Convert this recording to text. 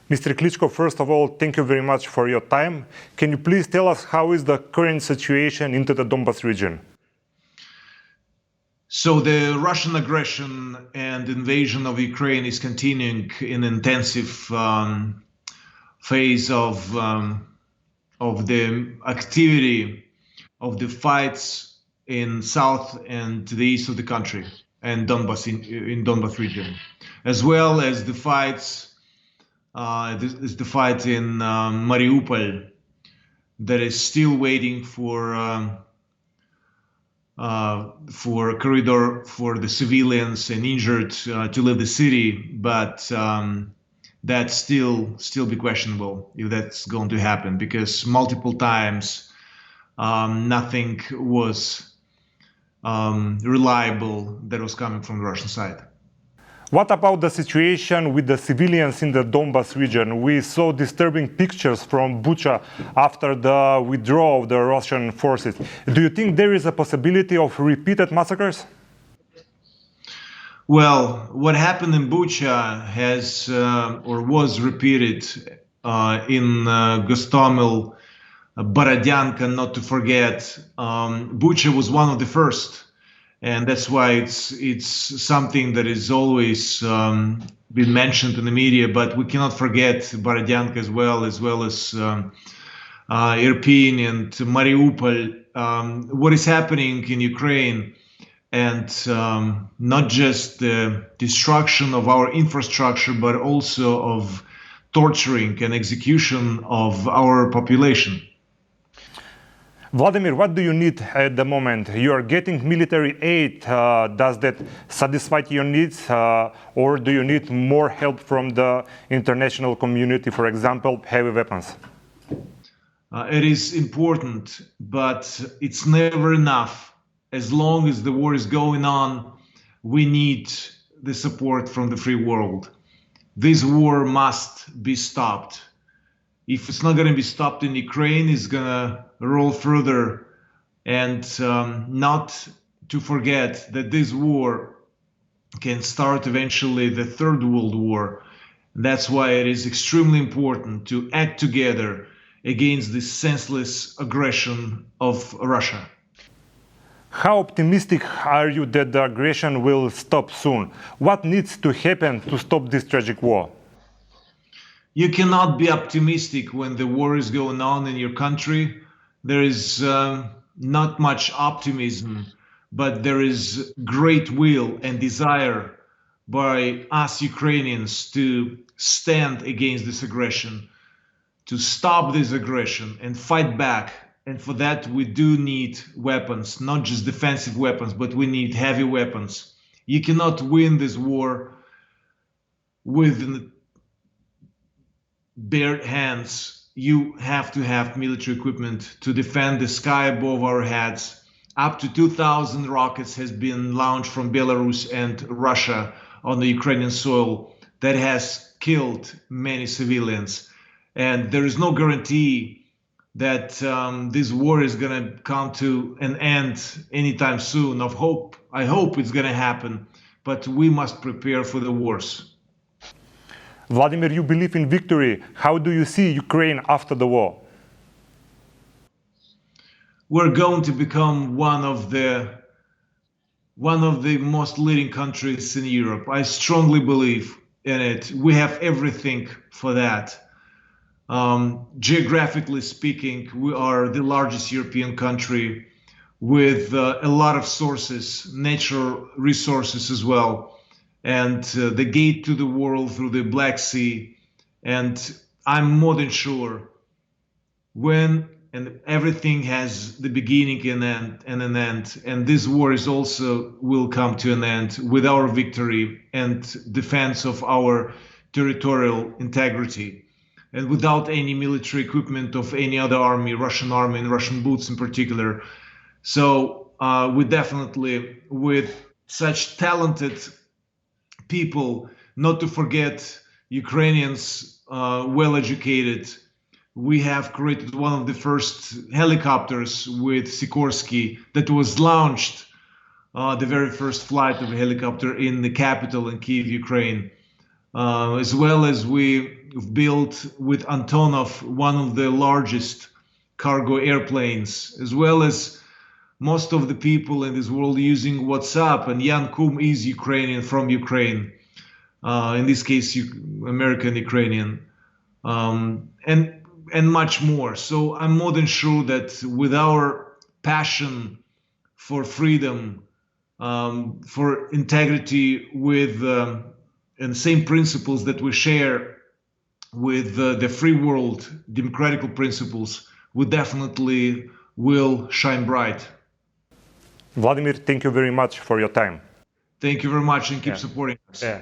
Mr. Klitschko, first of all, thank you very much for your time. Can you please tell us how is the current situation into the Donbas region? So the Russian aggression and invasion of Ukraine is continuing in intensive phase of the activity of the fights in south and the east of the country and Donbas in Donbas region, as well as the fights. This is the fight in Mariupol that is still waiting for a corridor for the civilians and injured to leave the city, but that's still be questionable if that's going to happen, because multiple times nothing was reliable that was coming from the Russian side. What about the situation with the civilians in the Donbas region? We saw disturbing pictures from Bucha after the withdrawal of the Russian forces. Do you think there is a possibility of repeated massacres? Well, what happened in Bucha has or was repeated in Gostomel, Borodyanka, not to forget. Bucha was one of the first. And that's why it's something that is always been mentioned in the media, but we cannot forget Borodyanka as well as Irpin and Mariupol. What is happening in Ukraine, and not just the destruction of our infrastructure, but also of torturing and execution of our population. Vladimir, what do you need at the moment? You are getting military aid. Does that satisfy your needs? Or do you need more help from the international community, for example, heavy weapons? It is important, but it's never enough. As long as the war is going on, we need the support from the free world. This war must be stopped. If it's not going to be stopped in Ukraine, it's going to roll further. And not to forget that this war can start eventually the Third World War. That's why it is extremely important to act together against this senseless aggression of Russia. How optimistic are you that the aggression will stop soon? What needs to happen to stop this tragic war? You cannot be optimistic when the war is going on in your country. There is not much optimism, but there is great will and desire by us Ukrainians to stand against this aggression, to stop this aggression and fight back. And for that, we do need weapons, not just defensive weapons, but we need heavy weapons. You cannot win this war with bare hands. You have to have military equipment to defend the sky above our heads. Up to 2,000 rockets has been launched from Belarus and Russia on the Ukrainian soil that has killed many civilians. And there is no guarantee that this war is going to come to an end anytime soon. I hope it's going to happen, but we must prepare for the worst. Vladimir, you believe in victory. How do you see Ukraine after the war? We're going to become one of the most leading countries in Europe. I strongly believe in it. We have everything for that. Geographically speaking, we are the largest European country with a lot of sources, natural resources as well, and the gate to the world through the Black Sea. And I'm more than sure and everything has the beginning and an end, and this war is also will come to an end with our victory and defense of our territorial integrity. And without any military equipment of any other army, Russian army and Russian boots in particular. So we definitely, with such talented people, not to forget Ukrainians, well-educated, we have created one of the first helicopters with Sikorsky that was launched, the very first flight of a helicopter in the capital in Kyiv, Ukraine. As well as we we've built with Antonov, one of the largest cargo airplanes, as well as most of the people in this world using WhatsApp, and Jan Kum is Ukrainian, from Ukraine, in this case American Ukrainian, and much more. So I'm more than sure that with our passion for freedom, for integrity, with and same principles that we share with the free world, democratic principles, we definitely will shine bright. Vladimir, thank you very much for your time. Thank you very much, and keep supporting us. Yeah.